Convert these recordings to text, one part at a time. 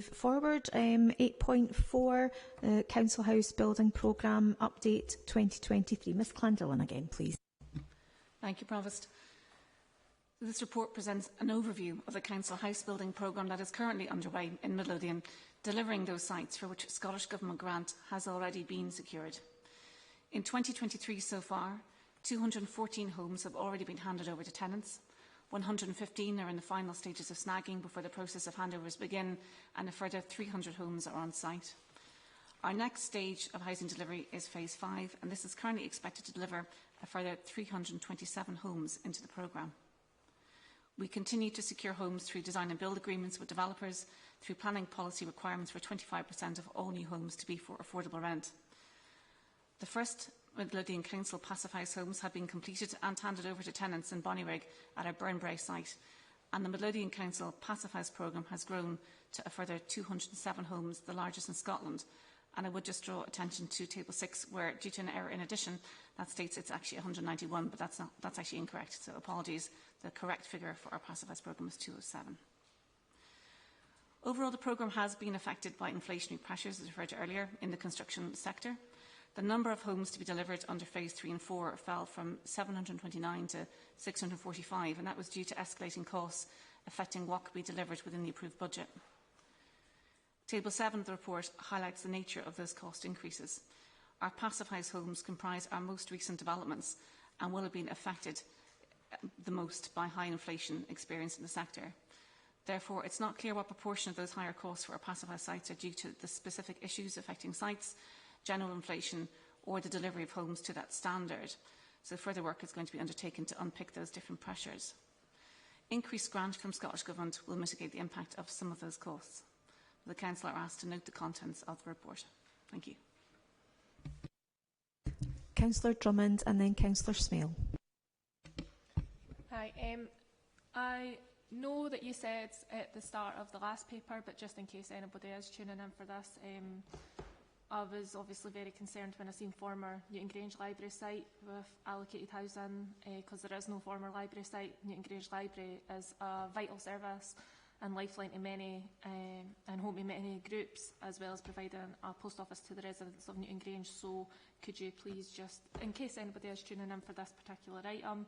Forward, 8.4, Council House Building Programme Update 2023. Ms Clandillon again, please. Thank you, Provost. This report presents an overview of the Council House Building Programme that is currently underway in Midlothian, delivering those sites for which Scottish Government grant has already been secured. In 2023 so far, 214 homes have already been handed over to tenants. 115 are in the final stages of snagging before the process of handovers begin, and a further 300 homes are on site. Our next stage of housing delivery is Phase 5, and this is currently expected to deliver a further 327 homes into the programme. We continue to secure homes through design and build agreements with developers, through planning policy requirements for 25% of all new homes to be for affordable rent. The first Midlothian Council Passivhaus homes have been completed and handed over to tenants in Bonnyrigg at our Burnbrae site, and the Midlothian Council Passivhaus programme has grown to a further 207 homes, the largest in Scotland. And I would just draw attention to Table 6, where, due to an error in addition, that states it's actually 191, but that's actually incorrect, so apologies. The correct figure for our Passivhaus programme is 207. Overall, the programme has been affected by inflationary pressures, as referred to earlier, in the construction sector. The number of homes to be delivered under Phase 3 and 4 fell from 729 to 645, and that was due to escalating costs affecting what could be delivered within the approved budget. Table 7 of the report highlights the nature of those cost increases. Our Passivhaus homes comprise our most recent developments and will have been affected the most by high inflation experienced in the sector. Therefore, it's not clear what proportion of those higher costs for our Passivhaus sites are due to the specific issues affecting sites, general inflation, or the delivery of homes to that standard. So further work is going to be undertaken to unpick those different pressures. Increased grant from Scottish Government will mitigate the impact of some of those costs. The Council are asked to note the contents of the report. Thank you. Councillor Drummond and then Councillor Smale. Hi. I know that you said at the start of the last paper, but just in case anybody is tuning in for this, I was obviously very concerned when I seen former Newton Grange Library site with allocated housing, because there is no former library site. Newton Grange Library is a vital service and lifeline to many and home to many groups, as well as providing a post office to the residents of Newton Grange. So could you please just, in case anybody is tuning in for this particular item,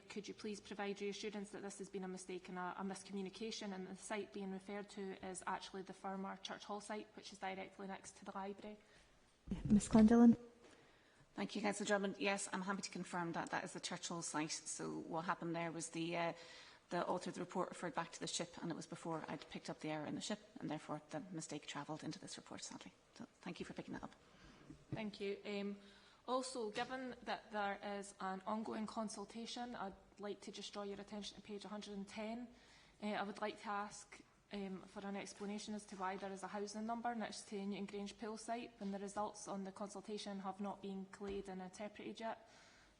could you please provide reassurance that this has been a mistake and a miscommunication, and the site being referred to is actually the former Church Hall site, which is directly next to the library? Ms Clandillon. Thank you, Councillor Drummond. Yes, I'm happy to confirm that that is the Church Hall site. So what happened there was the author of the report referred back to the ship, and it was before I'd picked up the error in the ship, and therefore the mistake travelled into this report, sadly. So thank you for picking that up. Thank you. Also, given that there is an ongoing consultation, I'd like to just draw your attention to page 110. I would like to ask for an explanation as to why there is a housing number next to Newton Grange pool site when the results on the consultation have not been collated and interpreted yet.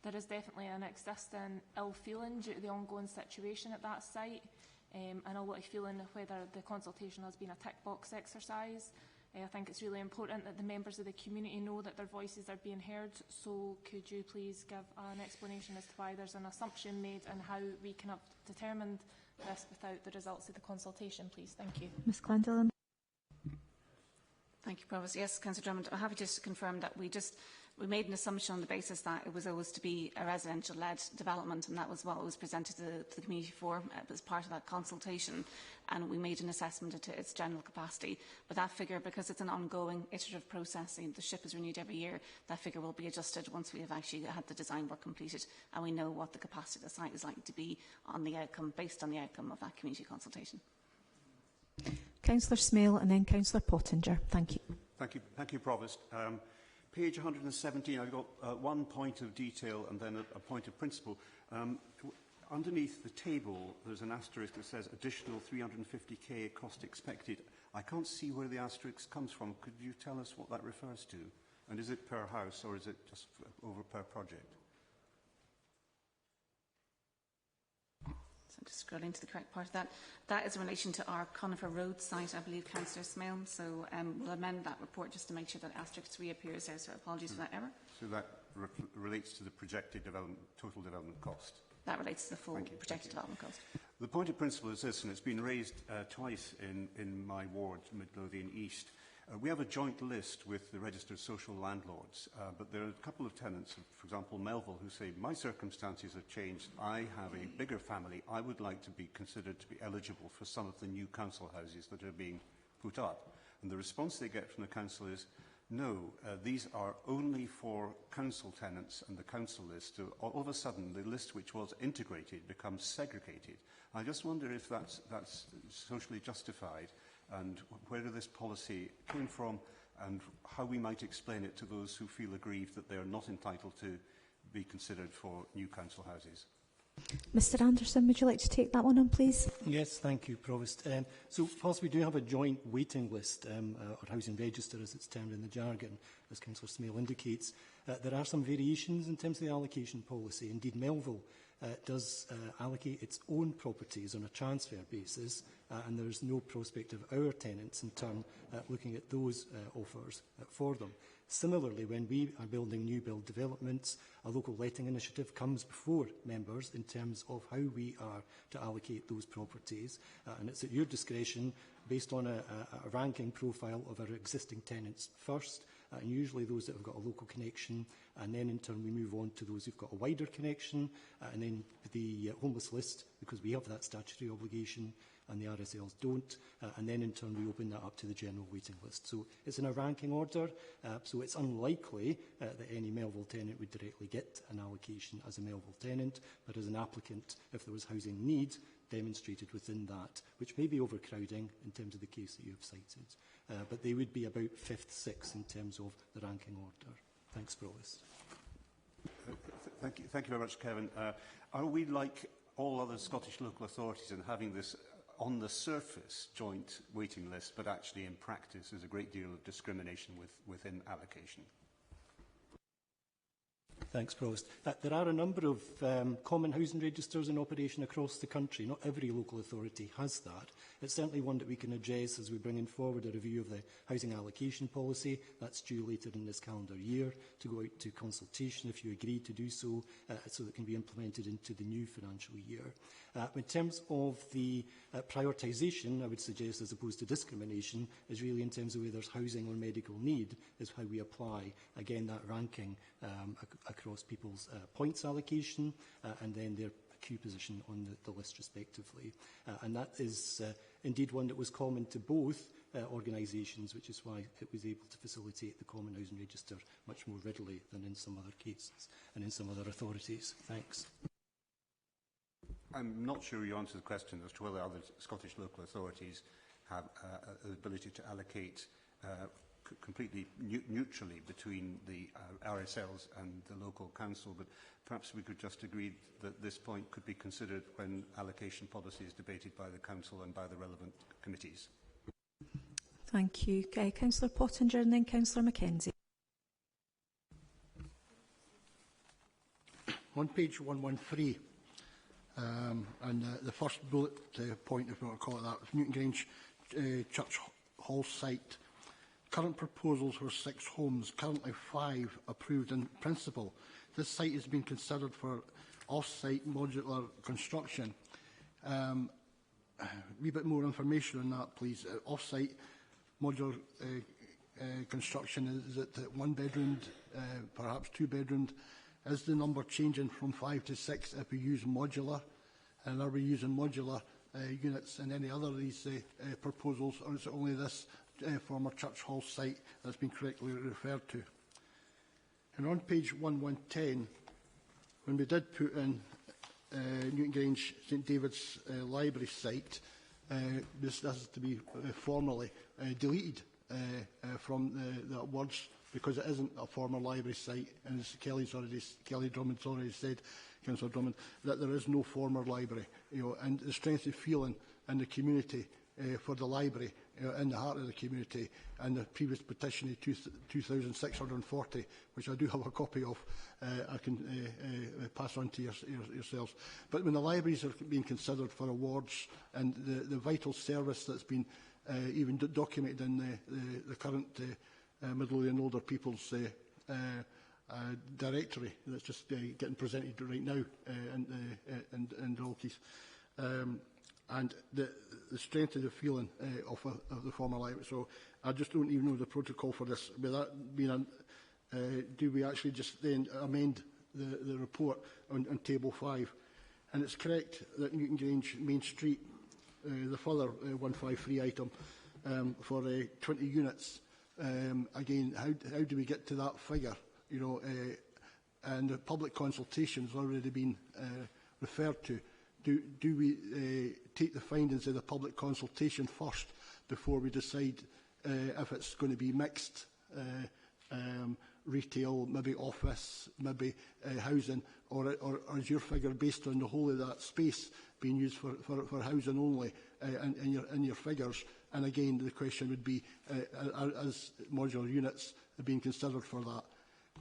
There is definitely an existing ill feeling due to the ongoing situation at that site, and a lot of feeling whether the consultation has been a tick box exercise. I think it's really important that the members of the community know that their voices are being heard. So could you please give an explanation as to why there's an assumption made and how we can have determined this without the results of the consultation, please? Thank you. Ms Clandillon. Thank you, Provost. Yes, Councillor Drummond, I'm happy just to confirm that we made an assumption on the basis that it was always to be a residential-led development, and that was what was presented to the community for as part of that consultation, and we made an assessment into its general capacity. But that figure, because it's an ongoing iterative process, the ship is renewed every year, that figure will be adjusted once we have actually had the design work completed and we know what the capacity of the site is likely to be on the outcome, based on the outcome of that community consultation. Councillor Smale and then Councillor Pottinger. Thank you. Thank you, Provost. Page 117, I've got one point of detail and then a point of principle. Underneath the table, there's an asterisk that says additional 350k cost expected. I can't see where the asterisk comes from. Could you tell us what that refers to? And is it per house or is it just over per project? So just scrolling to the correct part of that. That is in relation to our Conifer Road site, I believe, Councillor Smale. So we'll amend that report just to make sure that asterisk reappears there. So apologies for that error. So that relates to the projected total development cost? That relates to the full projected development cost. The point of principle is this, and it's been raised twice in my ward, Midlothian East. We have a joint list with the registered social landlords, but there are a couple of tenants, for example Melville, who say, my circumstances have changed, I have a bigger family, I would like to be considered to be eligible for some of the new council houses that are being put up. And the response they get from the council is, no, these are only for council tenants and the council list. So all of a sudden, the list which was integrated becomes segregated. I just wonder if that's socially justified, and where this policy came from, and how we might explain it to those who feel aggrieved that they are not entitled to be considered for new council houses. Mr Anderson, would you like to take that one on, please? Yes, thank you, Provost. So, whilst we do have a joint waiting list, or housing register as it's termed in the jargon, as Councillor Smale indicates, there are some variations in terms of the allocation policy. Indeed, Melville does allocate its own properties on a transfer basis, and there is no prospect of our tenants in turn looking at those offers for them. Similarly, when we are building new build developments, a local letting initiative comes before members in terms of how we are to allocate those properties. And it's at your discretion, based on a ranking profile of our existing tenants first, and usually those that have got a local connection, and then in turn we move on to those who've got a wider connection, and then the homeless list, because we have that statutory obligation, and the RSLs don't, and then in turn we open that up to the general waiting list. So it's in a ranking order, so it's unlikely that any Melville tenant would directly get an allocation as a Melville tenant, but as an applicant, if there was housing need demonstrated within that, which may be overcrowding in terms of the case that you have cited, but they would be about 5th, 6th in terms of the ranking order. Thanks, Provost. Thank you very much, Kevin. Are we like all other Scottish local authorities in having this on the surface joint waiting list, but actually in practice there's a great deal of discrimination within allocation? Thanks, Provost. There are a number of common housing registers in operation across the country. Not every local authority has that. It's certainly one that we can address as we bring in forward a review of the housing allocation policy. That's due later in this calendar year to go out to consultation if you agree to do so, so that it can be implemented into the new financial year. In terms of the prioritisation, I would suggest, as opposed to discrimination, is really in terms of whether there's housing or medical need, is how we apply, again, that ranking across people's points allocation and then their queue position on the list respectively. And that is indeed one that was common to both organisations, which is why it was able to facilitate the Common Housing Register much more readily than in some other cases and in some other authorities. Thanks. I'm not sure you answered the question as to whether other Scottish local authorities have the ability to allocate completely neutrally between the RSLs and the local council, but perhaps we could just agree that this point could be considered when allocation policy is debated by the council and by the relevant committees. Thank you. Councillor Pottinger and then Councillor Mackenzie. On page 113, and the first bullet point, if we want to call it that, was Newton Grange Church Hall site. Current proposals for 6 homes, currently 5 approved in principle. This site has been considered for off-site modular construction. A wee bit more information on that, please. Off-site modular construction, is it 1 bedroom, perhaps 2 bedroomed? Is the number changing from 5 to 6 if we use modular? And are we using modular units in any other of these proposals, or is it only this former Church Hall site that's been correctly referred to? And on page 1110, when we did put in Newton Grange St David's library site, this is to be formally deleted from the words, because it isn't a former library site, and as Kelly Drummond's already said, Councillor Drummond, that there is no former library, and the strength of feeling in the community for the library, in the heart of the community, and the previous petition of 2,640, which I do have a copy of, I can pass on to yourselves. But when the libraries are being considered for awards, and the vital service that's been even documented in the current Midlothian Older People's directory that's just getting presented right now in Dalkeith. and the strength of the feeling of the former library. So I just don't even know the protocol for this. With that being do we actually just then amend the report on table 5? And it's correct that Newton Grange Main Street, the further 153 item for 20 units. Again, how do we get to that figure? You know, and the public consultation has already been referred to. Do we take the findings of the public consultation first before we decide if it's going to be mixed retail, maybe office, maybe housing, or is your figure based on the whole of that space being used for housing only in your figures? And again, the question would be, as modular units being considered for that?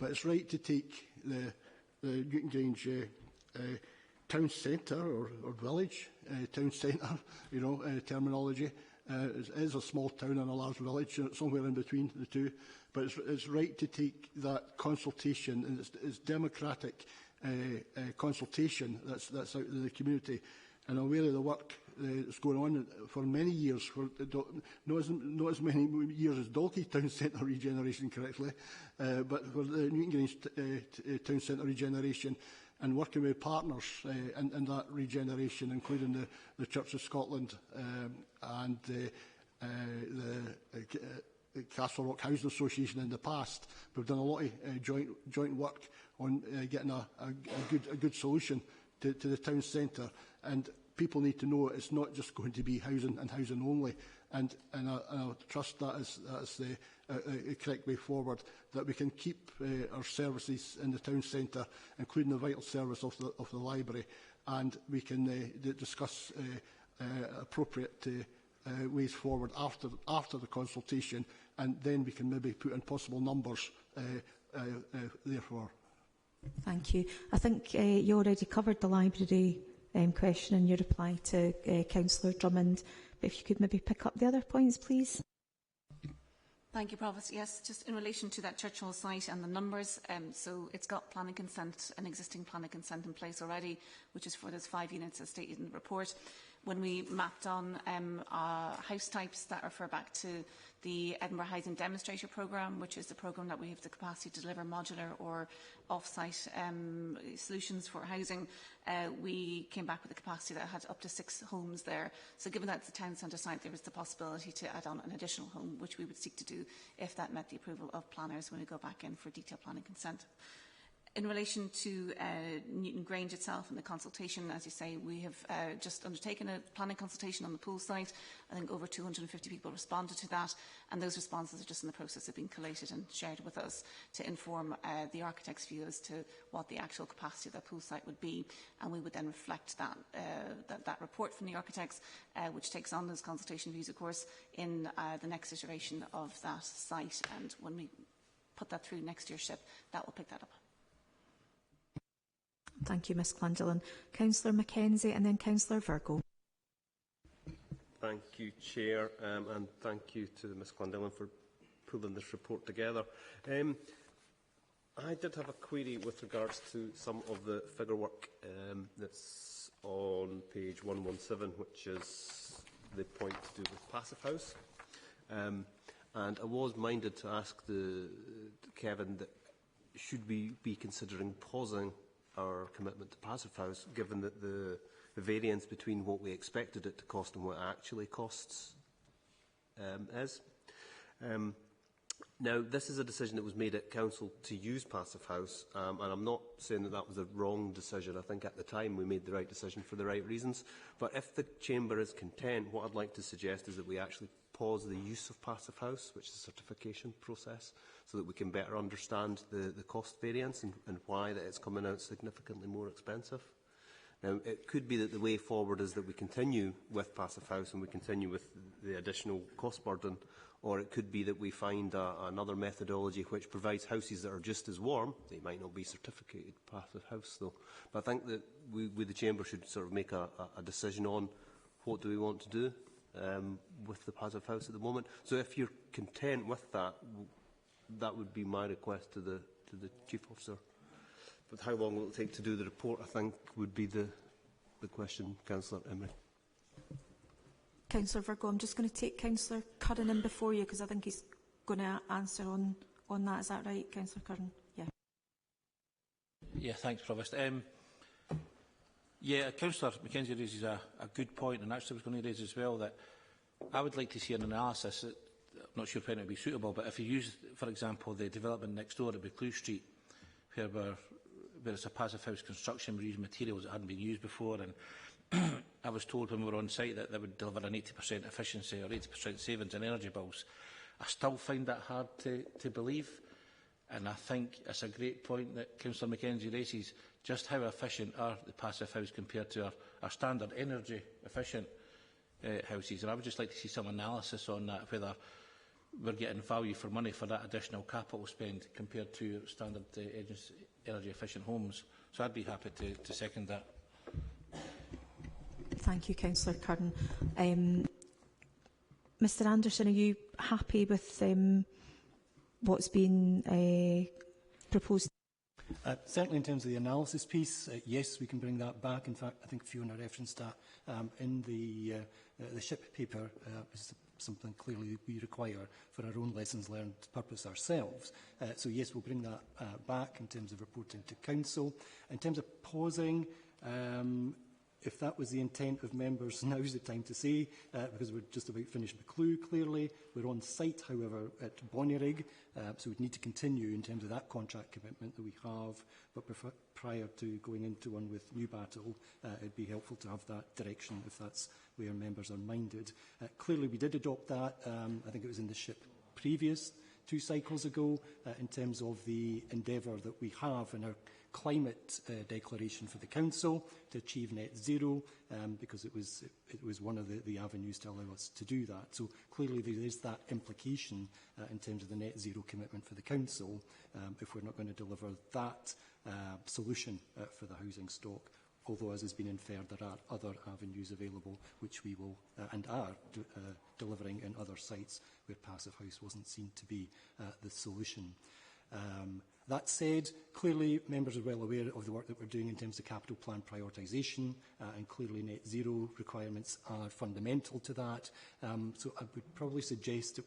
But it's right to take the Newton Grange town centre or village, town centre, you know, terminology. It is a small town and a large village, somewhere in between the two. But it's right to take that consultation, and it's democratic consultation that's out in the community. And I'm aware of the work that's going on for many years, for not as many years as Dalkey Town Centre regeneration, correctly, but for the Newton Grange Town Centre regeneration, and working with partners in that regeneration, including the Church of Scotland and the Castle Rock Housing Association in the past. We've done a lot of joint work on getting a good solution to the town centre, and people need to know it's not just going to be housing and housing only, and I trust that is the correct way forward, that we can keep our services in the town centre, including the vital service of the library, and we can discuss appropriate ways forward after the consultation, and then we can maybe put in possible numbers therefore. Thank you. I think you already covered the library question in your reply to Councillor Drummond, but if you could maybe pick up the other points, please. Thank you, Provost. Yes, just in relation to that Church Hall site and the numbers, so it's got planning consent, an existing planning consent in place already, which is for those 5 units as stated in the report. When we mapped on house types that refer back to the Edinburgh Housing Demonstrator Programme, which is the programme that we have the capacity to deliver modular or off-site solutions for housing, we came back with a capacity that had up to 6 homes there. So given that it's a town centre site, there was the possibility to add on an additional home, which we would seek to do if that met the approval of planners when we go back in for detailed planning consent. In relation to Newton Grange itself and the consultation, as you say, we have just undertaken a planning consultation on the pool site. I think over 250 people responded to that, and those responses are just in the process of being collated and shared with us to inform the architect's view as to what the actual capacity of that pool site would be, and we would then reflect that report from the architects, which takes on those consultation views, of course, in the next iteration of that site, and when we put that through next year's SHIP, that will pick that up. Thank you, Ms Clandillon. Councillor Mackenzie and then Councillor Virgo. Thank you, Chair, and thank you to Ms Clandillon for pulling this report together. I did have a query with regards to some of the figure work that's on page 117, which is the point to do with Passivhaus. And I was minded to ask Kevin that should we be considering pausing our commitment to Passivhaus, given that the variance between what we expected it to cost and what it actually costs is. Now, this is a decision that was made at Council to use Passivhaus, and I'm not saying that that was a wrong decision. I think at the time we made the right decision for the right reasons. But if the Chamber is content, what I'd like to suggest is that we actually pause the use of Passivhaus, which is a certification process, so that we can better understand the cost variance and why that it's coming out significantly more expensive. Now, it could be that the way forward is that we continue with Passivhaus and we continue with the additional cost burden, or it could be that we find another methodology which provides houses that are just as warm. They might not be certificated Passivhaus, though. But I think that we, the Chamber, should sort of make a decision on what do we want to do with the Passivhaus at the moment. So if you're content with that, that would be my request to the Chief Officer. But how long will it take to do the report, I think, would be the the question, Councillor Emery. Councillor Virgo, I'm just going to take Councillor Curran in before you because I think he's going to answer on that. Is that right, Councillor Curran? Yeah. Yeah, thanks, Provost. Yeah, Councillor Mackenzie raises a good point, and actually I was going to raise as well that I would like to see an analysis. I'm not sure when it would be suitable, but if you use, for example, the development next door at Buccleuch Street, where it's a passive house construction, we use materials that hadn't been used before, and I was told when we were on site that they would deliver an 80% efficiency or 80% savings in energy bills. I still find that hard to believe, and I think it's a great point that Councillor Mackenzie raises. Just how efficient are the passive house compared to our standard energy efficient houses? And I would just like to see some analysis on that, whether we're getting value for money for that additional capital spend compared to standard energy efficient homes. So I'd be happy to second that. Thank you, Councillor Curran. Mr Anderson, are you happy with what's been proposed? Certainly in terms of the analysis piece, yes, we can bring that back. In fact, I think Fiona referenced that in the SHIP paper is something clearly we require for our own lessons learned purpose ourselves. So yes, we'll bring that back in terms of reporting to Council. In terms of pausing, if that was the intent of members, now's the time to say, because we're just about finished Buccleuch, clearly. We're on site, however, at Bonnyrigg, so we'd need to continue in terms of that contract commitment that we have, but prior to going into one with Newbattle, it'd be helpful to have that direction if that's where members are minded. Clearly, we did adopt that. I think it was in the SHIP previous 2 cycles ago, in terms of the endeavour that we have in our climate declaration for the Council to achieve net zero, because it was one of the avenues to allow us to do that. So clearly there is that implication in terms of the net zero commitment for the Council if we're not going to deliver that solution for the housing stock. Although, as has been inferred, there are other avenues available which we will and are delivering in other sites where Passive House wasn't seen to be the solution. That said, clearly members are well aware of the work that we're doing in terms of capital plan prioritisation, and clearly net zero requirements are fundamental to that. So I would probably suggest that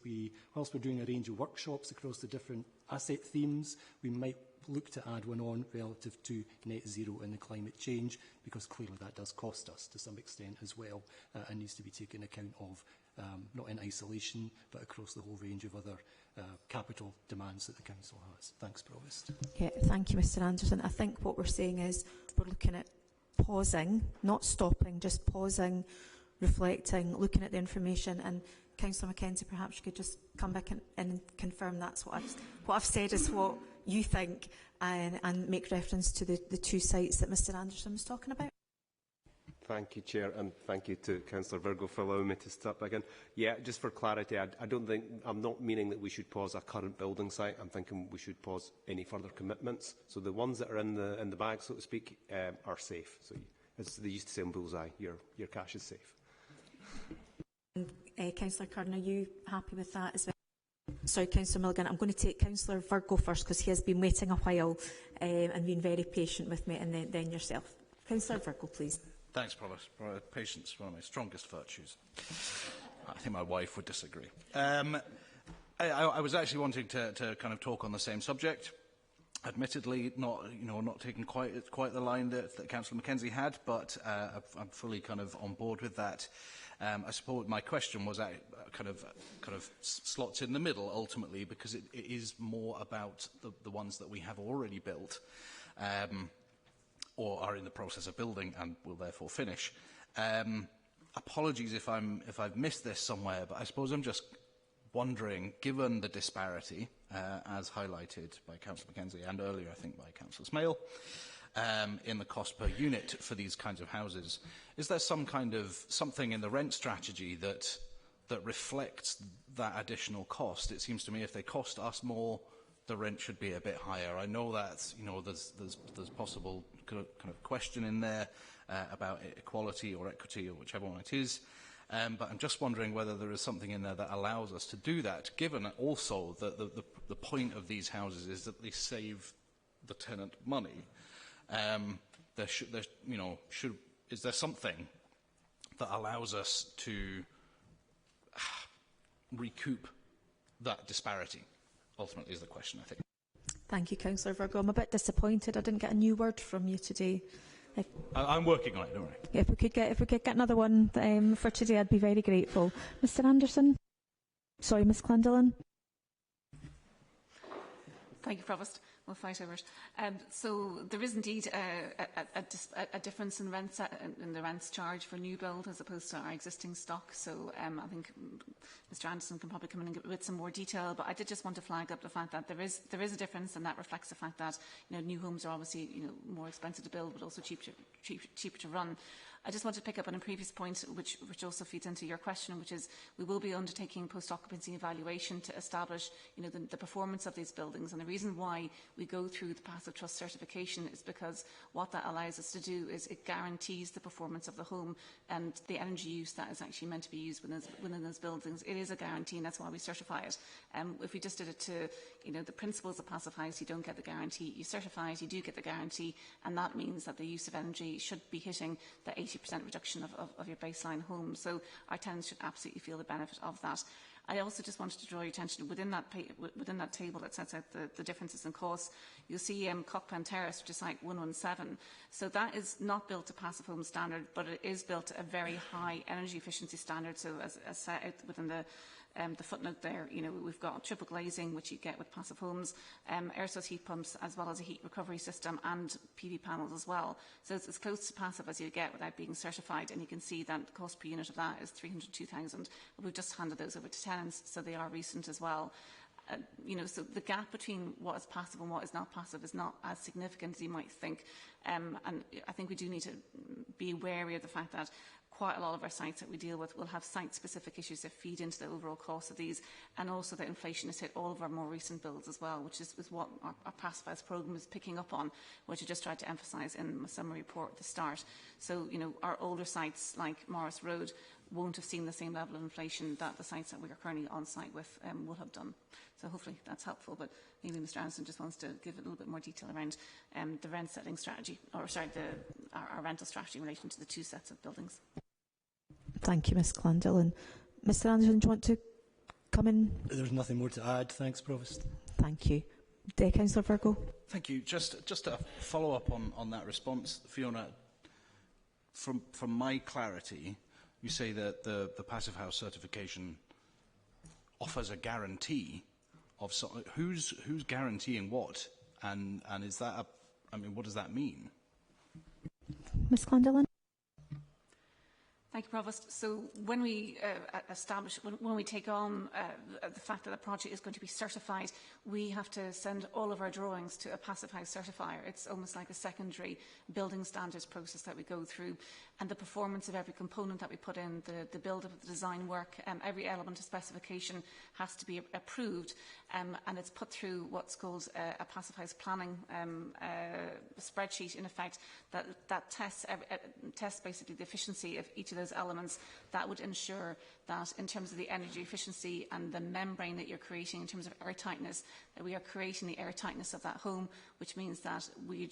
whilst we're doing a range of workshops across the different asset themes, we might look to add one on relative to net zero and the climate change, because clearly that does cost us to some extent as well, and needs to be taken account of, not in isolation, but across the whole range of other capital demands that the Council has. Thanks, Provost. Yeah, thank you, Mr Anderson. I think what we're saying is we're looking at pausing, not stopping, just pausing, reflecting, looking at the information. And Councillor Mackenzie, perhaps you could just come back and confirm that's what I've said is what you think, and make reference to the 2 sites that Mr Anderson was talking about. Thank you, Chair, and thank you to Councillor Virgo for allowing me to start back in. Yeah, just for clarity, I'm not meaning that we should pause a current building site. I'm thinking we should pause any further commitments. So the ones that are in the bag, so to speak, are safe. So as they used to say in Bullseye, your cash is safe. Councillor Curran, are you happy with that as well? Sorry, Councillor Milligan, I'm going to take Councillor Virgo first because he has been waiting a while and been very patient with me, and then yourself. Councillor Virgo, please. Thanks, Provost. Patience is one of my strongest virtues. I think my wife would disagree. I was actually wanting to kind of talk on the same subject. Admittedly, not taking quite the line that Councillor Mackenzie had, but I'm fully kind of on board with that. I suppose my question was kind of slots in the middle ultimately, because it is more about the ones that we have already built, or are in the process of building and will therefore finish. Apologies if I've missed this somewhere, but I suppose I'm just wondering, given the disparity, as highlighted by Councillor Mackenzie and earlier I think by Councillor Smale, in the cost per unit for these kinds of houses, is there some kind of something in the rent strategy that reflects that additional cost? It seems to me if they cost us more, the rent should be a bit higher. I know that there's possible kind of question in there about equality or equity or whichever one it is, but I'm just wondering whether there is something in there that allows us to do that, given also that the point of these houses is that they save the tenant money. There should is there something that allows us to recoup that disparity? Ultimately is the question, I think. Thank you, Councillor Virgo. I'm a bit disappointed I didn't get a new word from you today. I'm working on it, don't worry. If we could get another one for today, I'd be very grateful. Mr Anderson? Sorry, Ms Clandillan? Thank you, Provost. We'll fight over it. So there is indeed a difference in the rents charged for new build as opposed to our existing stock. So I think Mr Anderson can probably come in and give with some more detail. But I did just want to flag up the fact that there is a difference, and that reflects the fact that new homes are obviously more expensive to build, but also cheaper to run. I just want to pick up on a previous point, which also feeds into your question, which is we will be undertaking post-occupancy evaluation to establish, the performance of these buildings. And the reason why we go through the Passive Trust certification is because what that allows us to do is it guarantees the performance of the home and the energy use that is actually meant to be used within those buildings. It is a guarantee, and that's why we certify it. If we just did it to, the principles of Passivhaus, you don't get the guarantee. You certify it, you do get the guarantee, and that means that the use of energy should be hitting the 80% reduction of your baseline home. So our tenants should absolutely feel the benefit of that. I also just wanted to draw your attention within that table that sets out the differences in costs. You'll see Cockpen Terrace, which is site 117. So that is not built to passive home standard, but it is built to a very high energy efficiency standard. So as set out within the footnote there, we've got triple glazing, which you get with passive homes, air source heat pumps, as well as a heat recovery system and PV panels as well. So it's as close to passive as you get without being certified, and you can see that the cost per unit of that is 302,000. We've just handed those over to tenants, so they are recent as well. So the gap between what is passive and what is not passive is not as significant as you might think. And I think we do need to be wary of the fact that quite a lot of our sites that we deal with will have site-specific issues that feed into the overall cost of these, and also that inflation has hit all of our more recent builds as well, which is what our Passivhaus programme is picking up on, which I just tried to emphasise in my summary report at the start. So, our older sites like Morris Road won't have seen the same level of inflation that the sites that we are currently on site with will have done. So hopefully that's helpful, but maybe Mr Anderson just wants to give a little bit more detail around the rent setting strategy, or sorry, our rental strategy in relation to the two sets of buildings. Thank you, Ms Clandillan. Mr Anderson, do you want to come in? There's nothing more to add. Thanks, Provost. Thank you. Councillor Virgo. Thank you. Just a follow-up on that response, Fiona. From my clarity, you say that the Passivhaus certification offers a guarantee of who's guaranteeing what, and is that what does that mean? Ms Clandillan. Thank you, Provost. So when we when we take on the fact that the project is going to be certified, we have to send all of our drawings to a Passivhaus certifier. It's almost like a secondary building standards process that we go through, and the performance of every component that we put in, the build-up of the design work, every element of specification has to be approved, and it's put through what's called a Passivhaus planning spreadsheet, in effect, that tests basically the efficiency of each of those elements. That would ensure that in terms of the energy efficiency and the membrane that you're creating in terms of air tightness, that we are creating the air tightness of that home, which means that we're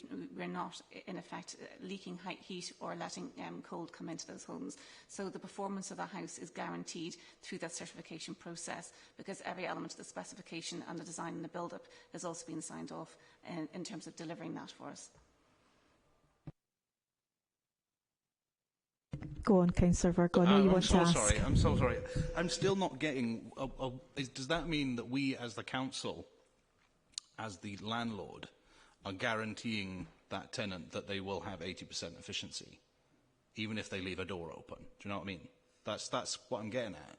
not, in effect, leaking heat or letting cold come into those homes. So the performance of the house is guaranteed through that certification process, because every element of the specification and the design and the build-up has also been signed off in terms of delivering that for us. Go on, Councillor Virgo. I know you want to ask. I'm so sorry. I'm still not getting... does that mean that we, as the council, as the landlord, are guaranteeing that tenant that they will have 80% efficiency, even if they leave a door open? Do you know what I mean? That's what I'm getting at.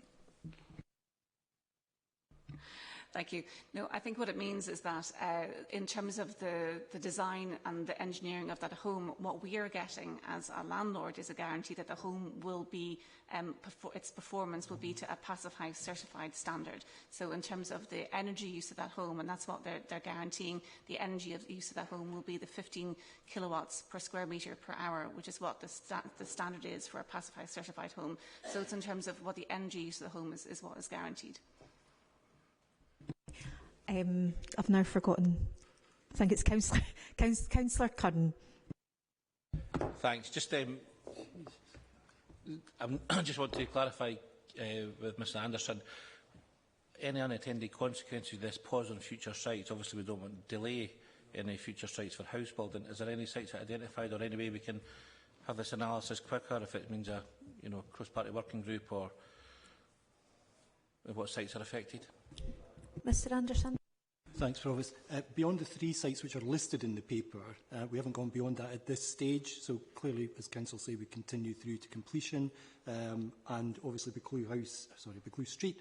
Thank you. No, I think what it means is that in terms of the design and the engineering of that home, what we are getting as a landlord is a guarantee that the home will be, its performance will be to a Passivhaus certified standard. So in terms of the energy use of that home, and that's what they're guaranteeing, the energy use of that home will be the 15 kilowatts per square metre per hour, which is what the standard is for a Passivhaus certified home. So it's in terms of what the energy use of the home is what is guaranteed. I've now forgotten. I think it's Councillor Curran. Thanks. Just I just want to clarify with Mr Anderson, any unintended consequences of this pause on future sites? Obviously, we don't want to delay any future sites for house building. Is there any sites identified, or any way we can have this analysis quicker if it means a cross-party working group, or what sites are affected? Mr Anderson. Thanks, Provost. Beyond the 3 sites which are listed in the paper, we haven't gone beyond that at this stage. So clearly, as Council say, we continue through to completion. And obviously, Buccleuch Street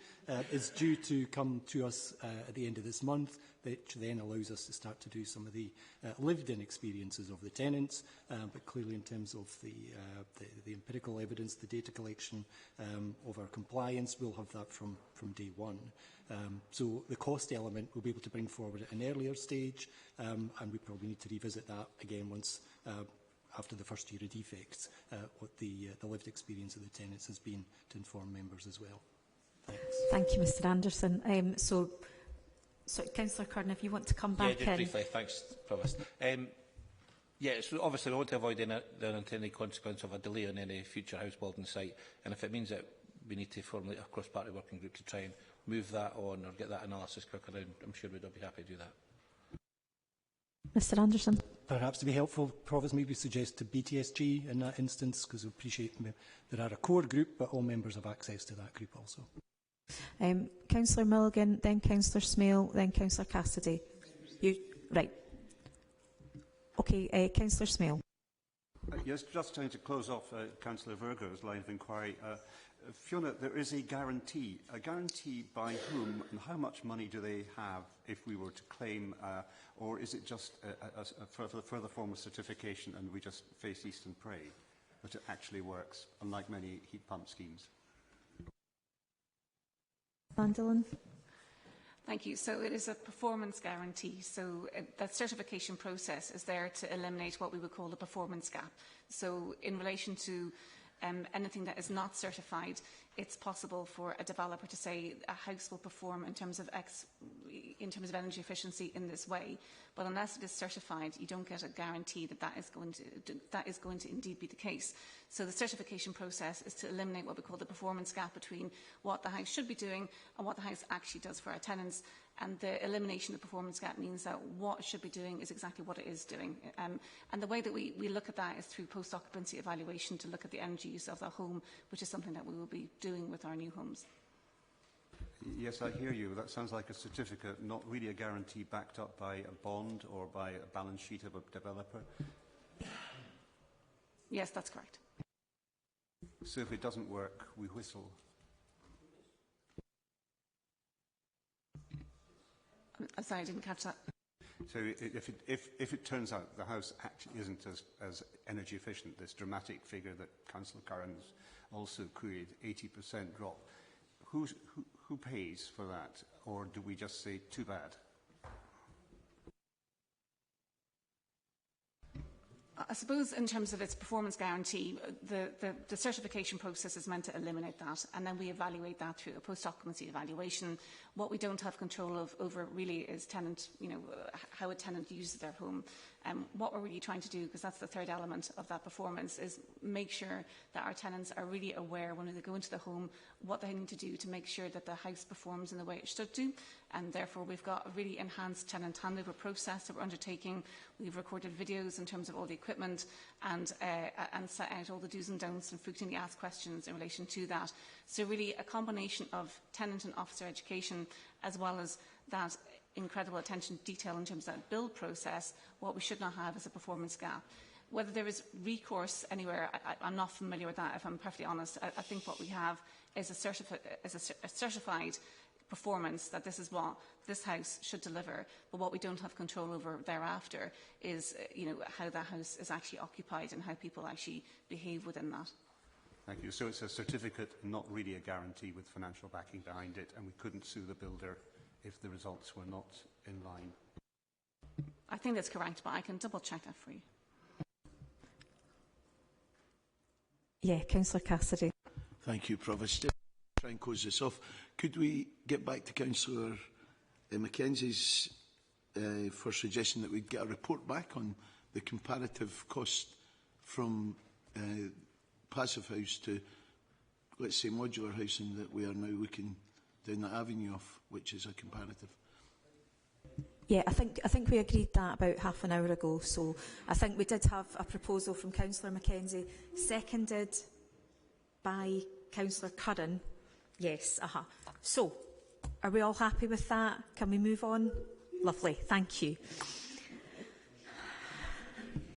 is due to come to us at the end of this month, which then allows us to start to do some of the lived-in experiences of the tenants. But clearly, in terms of the empirical evidence, the data collection of our compliance, we'll have that from day one. So the cost element we'll be able to bring forward at an earlier stage, and we probably need to revisit that again once, after the first year of defects, what the lived experience of the tenants has been, to inform members as well. Thanks. Thank you, Mr Anderson. So Councillor Curran, if you want to come back just briefly, thanks, Provost. So obviously we want to avoid the unintended consequence of a delay on any future house building site, and if it means that we need to formulate a cross-party working group to try and move that on or get that analysis quicker, I'm sure we'd all be happy to do that. Mr Anderson. Perhaps to be helpful, Provost, maybe suggest to BTSG in that instance, because we appreciate there are a core group, but all members have access to that group also. Councillor Milligan, then Councillor Smale, then Councillor Cassidy. Right. Okay, Councillor Smale. Yes, just trying to close off Councillor Virgo's line of inquiry. Fiona, there is a guarantee. A guarantee by whom and how much money do they have if we were to claim, or is it just a further form of certification and we just face east and pray that it actually works, unlike many heat pump schemes? Vandelin. Thank you. So it is a performance guarantee. So that certification process is there to eliminate what we would call the performance gap. So in relation to anything that is not certified, it's possible for a developer to say a house will perform in terms of energy efficiency in this way, but unless it is certified, you don't get a guarantee that that is going to indeed be the case. So the certification process is to eliminate what we call the performance gap between what the house should be doing and what the house actually does for our tenants. And the elimination of the performance gap means that what it should be doing is exactly what it is doing. And the way that we look at that is through post-occupancy evaluation to look at the energy use of the home, which is something that we will be doing with our new homes. Yes, I hear you. That sounds like a certificate, not really a guarantee backed up by a bond or by a balance sheet of a developer. Yes, that's correct. So if it doesn't work, we whistle. I'm sorry, I didn't catch that. So if it turns out the house actually isn't as energy efficient, this dramatic figure that Councillor Curran's also queried, 80% drop, who pays for that? Or do we just say, too bad? I suppose in terms of its performance guarantee, the certification process is meant to eliminate that, and then we evaluate that through a post-occupancy evaluation. What we don't have control over really is how a tenant uses their home. What we're really trying to do, because that's the third element of that performance, is make sure that our tenants are really aware when they go into the home what they need to do to make sure that the house performs in the way it should do. And therefore, we've got a really enhanced tenant handover process that we're undertaking. We've recorded videos in terms of all the equipment and set out all the do's and don'ts and frequently asked questions in relation to that. So really a combination of tenant and officer education, as well as that incredible attention to detail in terms of that build process. What we should not have is a performance gap. Whether there is recourse anywhere, I'm not familiar with that, if I'm perfectly honest. I think what we have is a certified performance that this is what this house should deliver, but what we don't have control over thereafter is how that house is actually occupied and how people actually behave within that. Thank you. So it's a certificate, not really a guarantee with financial backing behind it, and we couldn't sue the builder if the results were not in line. I think that's correct, but I can double check that for you. Yeah, Councillor Cassidy. Thank you, Provost. Try and close this off. Could we get back to Councillor Mackenzie's for suggesting that we get a report back on the comparative cost from Passivhaus to let's say, modular housing that we are now looking down that avenue of, which is a comparative. Yeah, I think we agreed that about half an hour ago. So I think we did have a proposal from Councillor Mackenzie, seconded by Councillor Curran. Yes, So, are we all happy with that? Can we move on? Lovely, thank you.